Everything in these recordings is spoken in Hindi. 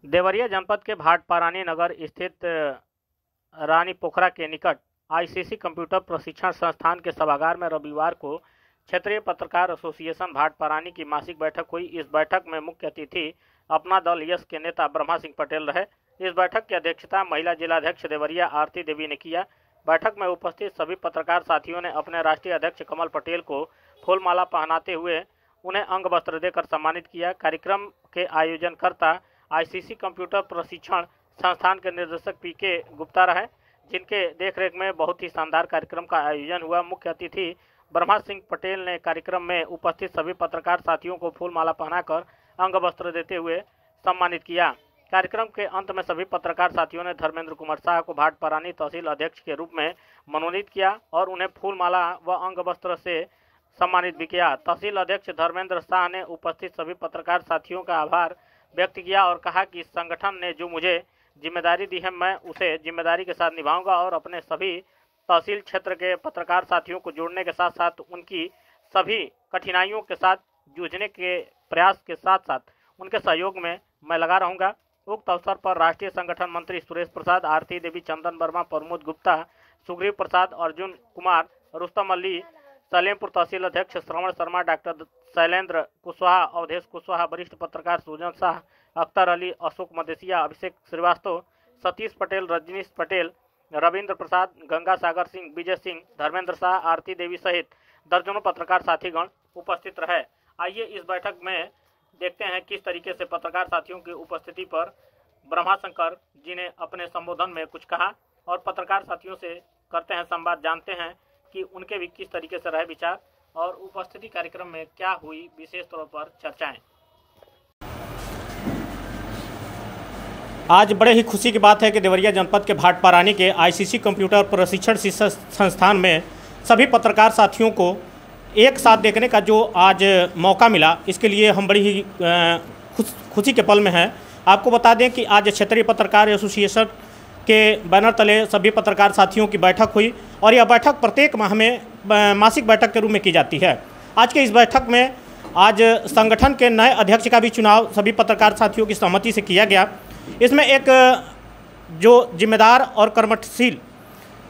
देवरिया जनपद के भाटपारानी नगर स्थित रानी पोखरा के निकट आईसीसी कंप्यूटर प्रशिक्षण संस्थान के सभागार में रविवार को क्षेत्रीय पत्रकार एसोसिएशन भाटपारानी की मासिक बैठक हुई। इस बैठक में मुख्य अतिथि अपना दल यश के नेता ब्रह्मा सिंह पटेल रहे। इस बैठक की अध्यक्षता महिला जिलाध्यक्ष देवरिया आरती देवी ने किया। बैठक में उपस्थित सभी पत्रकार साथियों ने अपने राष्ट्रीय अध्यक्ष कमल पटेल को फूलमाला पहनाते हुए उन्हें अंग वस्त्र देकर सम्मानित किया। कार्यक्रम के आयोजनकर्ता आईसीसी कंप्यूटर प्रशिक्षण संस्थान के निर्देशक पीके गुप्ता रहे, जिनके देखरेख में बहुत ही शानदार कार्यक्रम का आयोजन हुआ। मुख्य अतिथि ब्रह्मा सिंह पटेल ने कार्यक्रम में उपस्थित सभी पत्रकार साथियों को फूलमाला पहनाकर अंग वस्त्र देते हुए सम्मानित किया। कार्यक्रम के अंत में सभी पत्रकार साथियों ने धर्मेंद्र कुमार शाह को भाटपारानी तहसील अध्यक्ष के रूप में मनोनीत किया और उन्हें फूलमाला व अंग वस्त्र से सम्मानित भी किया। तहसील अध्यक्ष धर्मेंद्र शाह ने उपस्थित सभी पत्रकार साथियों का आभार व्यक्त किया और कहा कि संगठन ने जो मुझे जिम्मेदारी दी है, मैं उसे जिम्मेदारी के साथ निभाऊंगा और अपने सभी तहसील क्षेत्र के पत्रकार साथियों को जोड़ने के साथ साथ उनकी सभी कठिनाइयों के साथ जूझने के प्रयास के साथ साथ उनके सहयोग में मैं लगा रहूंगा। उक्त अवसर पर राष्ट्रीय संगठन मंत्री सुरेश प्रसाद, आरती देवी, चंदन वर्मा, प्रमोद गुप्ता, सुग्रीव प्रसाद, अर्जुन कुमार, रुस्तम अली, सलेमपुर तहसील अध्यक्ष श्रवण शर्मा, डॉक्टर शैलेंद्र कुशवाहा, अवधेश कुशवाहा, वरिष्ठ पत्रकार सुजन शाह, अख्तर अली, अशोक मदेसिया, अभिषेक श्रीवास्तव, सतीश पटेल, रजनीश पटेल, रविंद्र प्रसाद, गंगा सागर सिंह, विजय सिंह, धर्मेंद्र शाह, आरती देवी सहित दर्जनों पत्रकार साथीगण उपस्थित रहे। आइए इस बैठक में देखते हैं किस तरीके से पत्रकार साथियों की उपस्थिति पर ब्रह्मा शंकर जी ने अपने संबोधन में कुछ कहा और पत्रकार साथियों से करते हैं संवाद, जानते हैं कि उनके भी किस तरीके से रहे विचार और उपस्थिति कार्यक्रम में क्या हुई विशेष तौर पर चर्चाएं। आज बड़े ही खुशी की बात है कि देवरिया जनपद के भाटपारानी के आईसीसी कंप्यूटर प्रशिक्षण संस्थान में सभी पत्रकार साथियों को एक साथ देखने का जो आज मौका मिला, इसके लिए हम बड़ी ही खुशी के पल में हैं। आपको बता दें कि आज क्षेत्रीय पत्रकार एसोसिएशन के बैनर तले सभी पत्रकार साथियों की बैठक हुई और यह बैठक प्रत्येक माह में मासिक बैठक के रूप में की जाती है। आज के इस बैठक में आज संगठन के नए अध्यक्ष का भी चुनाव सभी पत्रकार साथियों की सहमति से किया गया। इसमें एक जो जिम्मेदार और कर्मठशील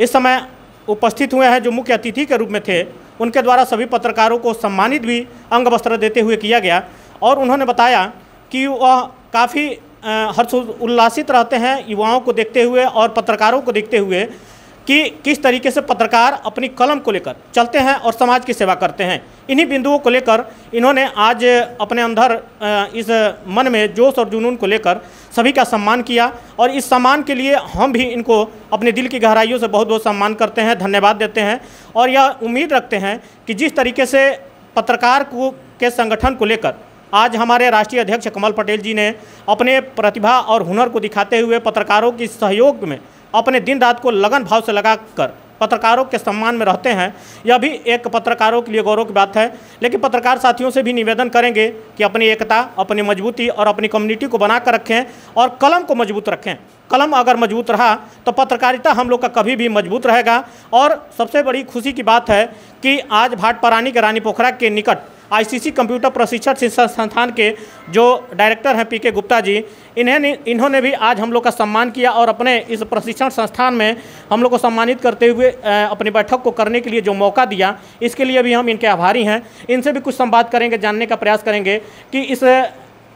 इस समय उपस्थित हुए हैं, जो मुख्य अतिथि के रूप में थे, उनके द्वारा सभी पत्रकारों को सम्मानित भी अंग वस्त्र देते हुए किया गया और उन्होंने बताया कि वह काफ़ी हर्ष उल्लासित रहते हैं युवाओं को देखते हुए और पत्रकारों को देखते हुए कि किस तरीके से पत्रकार अपनी कलम को लेकर चलते हैं और समाज की सेवा करते हैं। इन्हीं बिंदुओं को लेकर इन्होंने आज अपने अंदर इस मन में जोश और जुनून को लेकर सभी का सम्मान किया और इस सम्मान के लिए हम भी इनको अपने दिल की गहराइयों से बहुत बहुत सम्मान करते हैं, धन्यवाद देते हैं और यह उम्मीद रखते हैं कि जिस तरीके से पत्रकार के संगठन को लेकर आज हमारे राष्ट्रीय अध्यक्ष कमल पटेल जी ने अपने प्रतिभा और हुनर को दिखाते हुए पत्रकारों के सहयोग में अपने दिन रात को लगन भाव से लगाकर पत्रकारों के सम्मान में रहते हैं, यह भी एक पत्रकारों के लिए गौरव की बात है। लेकिन पत्रकार साथियों से भी निवेदन करेंगे कि अपनी एकता, अपनी मजबूती और अपनी कम्युनिटी को बना कर रखें और कलम को मजबूत रखें। कलम अगर मजबूत रहा तो पत्रकारिता हम लोग का कभी भी मजबूत रहेगा। और सबसे बड़ी खुशी की बात है कि आज भाटपारानी के रानी पोखरा के निकट आईसीसी कंप्यूटर प्रशिक्षण संस्थान के जो डायरेक्टर हैं पीके गुप्ता जी, इन्होंने भी आज हम लोग का सम्मान किया और अपने इस प्रशिक्षण संस्थान में हम लोग को सम्मानित करते हुए अपनी बैठक को करने के लिए जो मौका दिया, इसके लिए भी हम इनके आभारी हैं। इनसे भी कुछ संवाद करेंगे, जानने का प्रयास करेंगे कि इस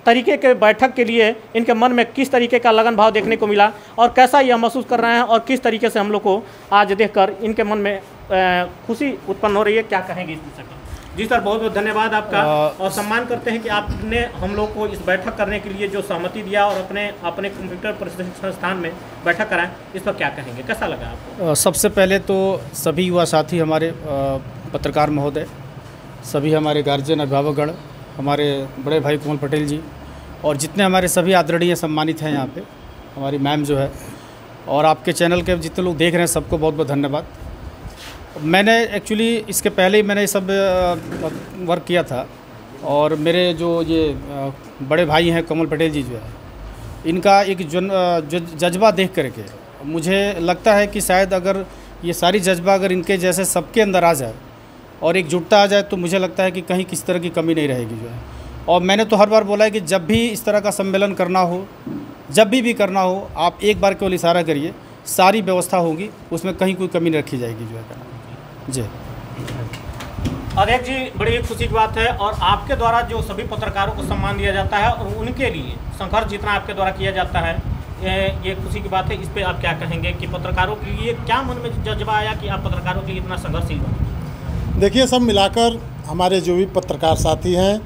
तरीके के बैठक के लिए इनके मन में किस तरीके का लगन भाव देखने को मिला और कैसा यह महसूस कर रहे हैं और किस तरीके से हम लोग को आज देखकर इनके मन में खुशी उत्पन्न हो रही है। क्या कहेंगे इस विषय पर? जी सर, बहुत बहुत धन्यवाद आपका और सम्मान करते हैं कि आपने हम लोग को इस बैठक करने के लिए जो सहमति दिया और अपने कंप्यूटर प्रशिक्षण संस्थान में बैठक कराएं, इस पर क्या कहेंगे, कैसा लगा आपको? सबसे पहले तो सभी युवा साथी, हमारे पत्रकार महोदय, सभी हमारे गार्जियन, अभिभावकगण, हमारे बड़े भाई कमल पटेल जी और जितने हमारे सभी आदरणीय सम्मानित हैं यहाँ पे, हमारी मैम जो है, और आपके चैनल के जितने लोग देख रहे हैं सबको बहुत बहुत धन्यवाद। मैंने एक्चुअली इसके पहले ही मैंने सब वर्क किया था और मेरे जो ये बड़े भाई हैं कमल पटेल जी जो है, इनका एक जज्बा देख करके मुझे लगता है कि शायद अगर ये सारी जज्बा अगर इनके जैसे सबके अंदर आ जाए और एकजुटता आ जाए तो मुझे लगता है कि कहीं किसी तरह की कमी नहीं रहेगी जो है। और मैंने तो हर बार बोला है कि जब भी इस तरह का सम्मेलन करना हो जब भी करना हो आप एक बार केवल इशारा करिए, सारी व्यवस्था होगी, उसमें कहीं कोई कमी नहीं रखी जाएगी जो है जी। अध्यक्ष जी, बड़ी खुशी की बात है और आपके द्वारा जो सभी पत्रकारों को सम्मान दिया जाता है और उनके लिए संघर्ष जितना आपके द्वारा किया जाता है, ये खुशी की बात है। इस पे आप क्या कहेंगे कि पत्रकारों के लिए क्या मन में जज्बा आया कि आप पत्रकारों के लिए इतना संघर्षशील बने? देखिए, सब मिलाकर हमारे जो भी पत्रकार साथी हैं,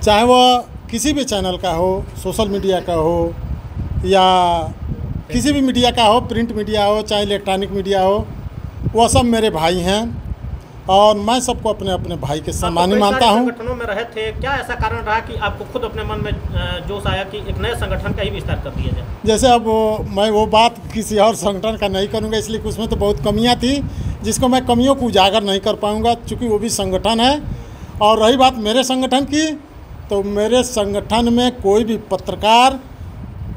चाहे वह किसी भी चैनल का हो, सोशल मीडिया का हो या किसी भी मीडिया का हो, प्रिंट मीडिया हो चाहे इलेक्ट्रॉनिक मीडिया हो, वह सब मेरे भाई हैं और मैं सबको अपने अपने भाई के समान ही मानता हूँ। संगठनों में रहे थे, क्या ऐसा कारण रहा कि आपको खुद अपने मन में जोश आया कि एक नए संगठन का ही विस्तार कर दिया जाए? जैसे अब मैं वो बात किसी और संगठन का नहीं करूँगा, इसलिए कि उसमें तो बहुत कमियाँ थी जिसको मैं कमियों को उजागर नहीं कर पाऊँगा, चूँकि वो भी संगठन है। और रही बात मेरे संगठन की, तो मेरे संगठन में कोई भी पत्रकार,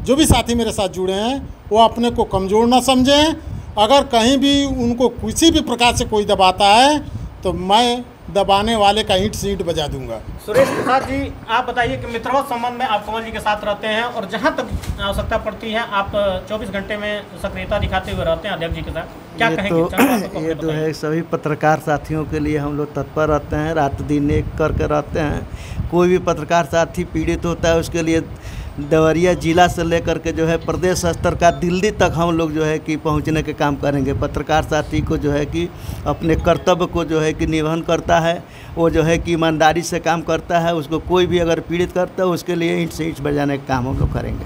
जो भी साथी मेरे साथ जुड़े हैं, वो अपने को कमज़ोर ना समझें। अगर कहीं भी उनको किसी भी प्रकार से कोई दबाता है तो मैं दबाने वाले का ईंट से ईंट बजा दूंगा। सुरेश प्रसाद जी, आप बताइए कि मित्रवत संबंध में आप कमल जी के साथ रहते हैं और जहां तक आवश्यकता पड़ती है आप 24 घंटे में सक्रियता दिखाते हुए रहते हैं अध्यक्ष जी के साथ, क्या कहेंगे? ये तो है, सभी पत्रकार साथियों के लिए हम लोग तत्पर रहते हैं, रात दिन एक करके रहते हैं। कोई भी पत्रकार साथी पीड़ित होता है उसके लिए देवरिया जिला से लेकर के जो है प्रदेश स्तर का दिल्ली तक हम लोग जो है कि पहुंचने के काम करेंगे। पत्रकार साथी को जो है कि अपने कर्तव्य को जो है कि निर्वहन करता है, वो जो है कि ईमानदारी से काम करता है, उसको कोई भी अगर पीड़ित करता है उसके लिए ईंट से ईंट बजाने का काम हम लोग करेंगे।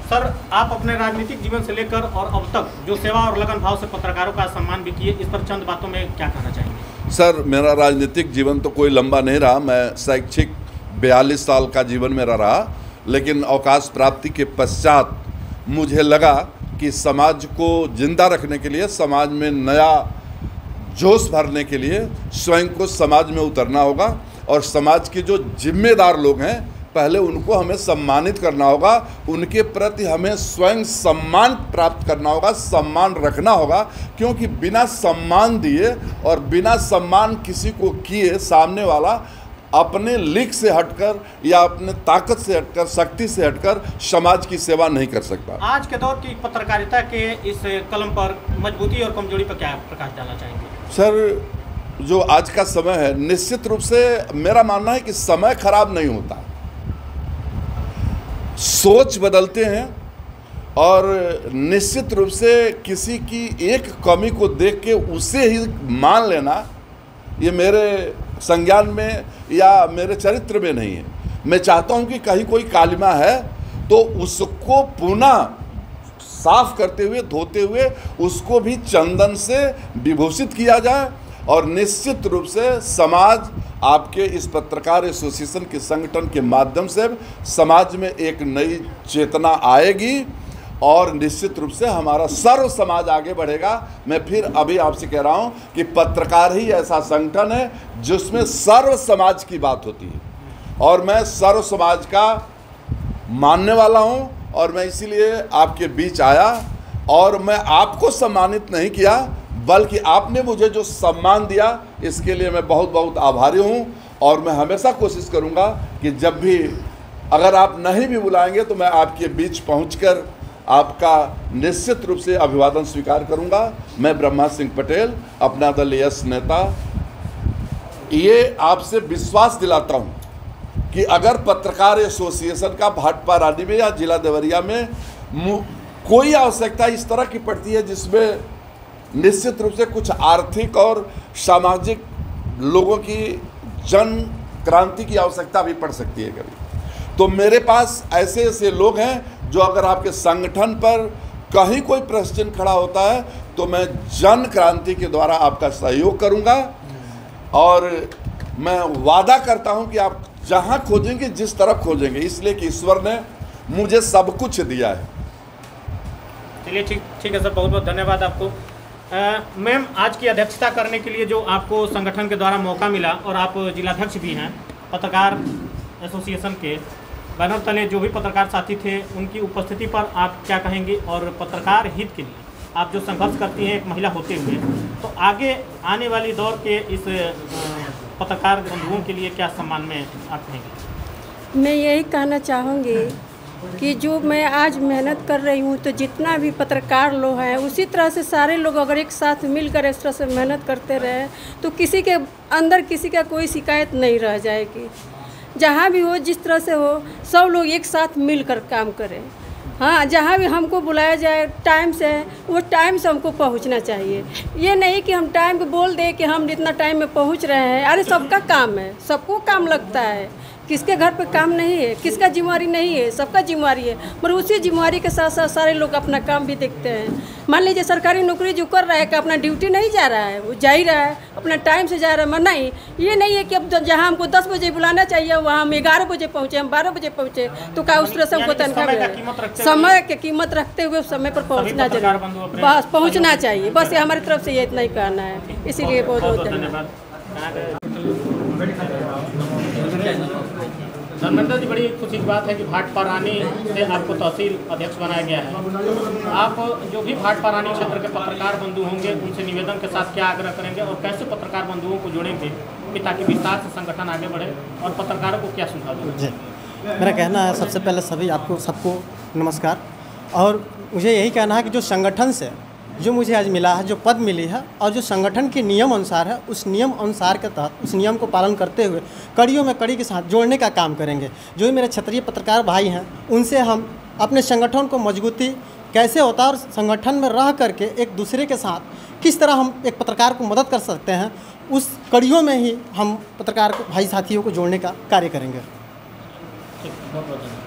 सर, आप अपने राजनीतिक जीवन से लेकर और अब तक जो सेवा और लगन भाव से पत्रकारों का सम्मान भी किए, इस पर चंद बातों में क्या कहना चाहेंगे? सर, मेरा राजनीतिक जीवन तो कोई लंबा नहीं रहा, मैं शैक्षिक 42 साल का जीवन मेरा रहा, लेकिन अवकाश प्राप्ति के पश्चात मुझे लगा कि समाज को जिंदा रखने के लिए, समाज में नया जोश भरने के लिए स्वयं को समाज में उतरना होगा और समाज के जो जिम्मेदार लोग हैं पहले उनको हमें सम्मानित करना होगा, उनके प्रति हमें स्वयं सम्मान प्राप्त करना होगा, सम्मान रखना होगा। क्योंकि बिना सम्मान दिए और बिना सम्मान किसी को किए सामने वाला अपने लिख से हटकर या अपने ताकत से हटकर, शक्ति से हटकर समाज की सेवा नहीं कर सकता। आज के दौर की पत्रकारिता के इस कलम पर मजबूती और कमजोरी पर क्या प्रकाश डालना चाहेंगे? सर, जो आज का समय है, निश्चित रूप से मेरा मानना है कि समय खराब नहीं होता, सोच बदलते हैं और निश्चित रूप से किसी की एक कमी को देख के उसे ही मान लेना, ये मेरे संज्ञान में या मेरे चरित्र में नहीं है। मैं चाहता हूं कि कहीं कोई कालिमा है तो उसको पुनः साफ करते हुए, धोते हुए उसको भी चंदन से विभूषित किया जाए और निश्चित रूप से समाज आपके इस पत्रकार एसोसिएशन के संगठन के माध्यम से समाज में एक नई चेतना आएगी और निश्चित रूप से हमारा सर्व समाज आगे बढ़ेगा। मैं फिर अभी आपसे कह रहा हूं कि पत्रकार ही ऐसा संगठन है जिसमें सर्व समाज की बात होती है और मैं सर्व समाज का मानने वाला हूं और मैं इसीलिए आपके बीच आया और मैं आपको सम्मानित नहीं किया बल्कि आपने मुझे जो सम्मान दिया इसके लिए मैं बहुत बहुत आभारी हूं और मैं हमेशा कोशिश करूंगा कि जब भी अगर आप नहीं भी बुलाएंगे तो मैं आपके बीच पहुंचकर आपका निश्चित रूप से अभिवादन स्वीकार करूंगा। मैं ब्रह्मा सिंह पटेल, अपना दल यस नेता, ये आपसे विश्वास दिलाता हूं कि अगर पत्रकार एसोसिएशन का भाटपा रानी में या जिला देवरिया में कोई आवश्यकता इस तरह की पड़ती है जिसमें निश्चित रूप से कुछ आर्थिक और सामाजिक लोगों की जन क्रांति की आवश्यकता भी पड़ सकती है कभी, तो मेरे पास ऐसे ऐसे लोग हैं जो अगर आपके संगठन पर कहीं कोई प्रश्न खड़ा होता है तो मैं जन क्रांति के द्वारा आपका सहयोग करूंगा और मैं वादा करता हूं कि आप जहां खोजेंगे, जिस तरफ खोजेंगे, इसलिए कि ईश्वर ने मुझे सब कुछ दिया है। चलिए, ठीक है सर, बहुत बहुत धन्यवाद आपको। मैम, आज की अध्यक्षता करने के लिए जो आपको संगठन के द्वारा मौका मिला और आप जिलाध्यक्ष भी हैं पत्रकार एसोसिएशन के, बैनर तले जो भी पत्रकार साथी थे उनकी उपस्थिति पर आप क्या कहेंगे और पत्रकार हित के लिए आप जो संघर्ष करती हैं एक महिला होते हुए, तो आगे आने वाली दौर के इस पत्रकार बंधुओं के लिए क्या सम्मान में आप कहेंगे? मैं यही कहना चाहूँगी कि जो मैं आज मेहनत कर रही हूँ, तो जितना भी पत्रकार लोग हैं उसी तरह से सारे लोग अगर एक साथ मिलकर इस तरह से मेहनत करते रहे तो किसी के अंदर किसी का कोई शिकायत नहीं रह जाएगी। जहाँ भी हो, जिस तरह से हो, सब लोग एक साथ मिलकर काम करें। हाँ, जहाँ भी हमको बुलाया जाए टाइम से, वो टाइम से हमको पहुँचना चाहिए। ये नहीं कि हम टाइम पे बोल दें कि हम इतना टाइम में पहुँच रहे हैं। अरे सबका काम है, सबको काम लगता है, किसके घर पे काम नहीं है, किसका जिम्मेवारी नहीं है, सबका जिम्मेवारी है। पर उसी जिम्मेवारी के साथ साथ सारे लोग अपना काम भी देखते हैं। मान लीजिए सरकारी नौकरी जो कर रहा है कि अपना ड्यूटी नहीं जा रहा है, वो जा ही रहा है, अपना टाइम से जा रहा है। मना नहीं, ये नहीं है कि अब जहाँ हमको 10 बजे बुलाना चाहिए वहाँ हम 11 बजे पहुँचे, हम 12 बजे पहुँचे, तो क्या उस तरह से हमको तनख्वाह मिलेगा? समय की कीमत रखते हुए समय पर पहुँचना जरूरी, बस पहुँचना चाहिए। बस ये हमारी तरफ से ये इतना ही कहना है। इसीलिए बहुत बहुत धन्यवाद। धर्मेंद्र जी, बड़ी खुशी की बात है कि भाटपा रानी से आपको तहसील अध्यक्ष बनाया गया है। आप जो भी भाटपा रानी क्षेत्र के पत्रकार बंधु होंगे उनसे निवेदन के साथ क्या आग्रह करेंगे और कैसे पत्रकार बंधुओं को जोड़ेंगे कि ताकि विस्तार से संगठन आगे बढ़े, और पत्रकारों को क्या सुझाव देंगे? जी, मेरा कहना है सबसे पहले सभी आपको सबको नमस्कार। और मुझे यही कहना है कि जो संगठन से जो मुझे आज मिला है, जो पद मिली है, और जो संगठन के नियम अनुसार है, उस नियम अनुसार के तहत उस नियम को पालन करते हुए कड़ियों में कड़ी के साथ जोड़ने का काम करेंगे। जो भी मेरे क्षेत्रीय पत्रकार भाई हैं, उनसे हम अपने संगठन को मजबूती कैसे होता है और संगठन में रह करके एक दूसरे के साथ किस तरह हम एक पत्रकार को मदद कर सकते हैं, उस कड़ियों में ही हम पत्रकार को भाई साथियों को जोड़ने का कार्य करेंगे। बहुत बहुत धन्यवाद।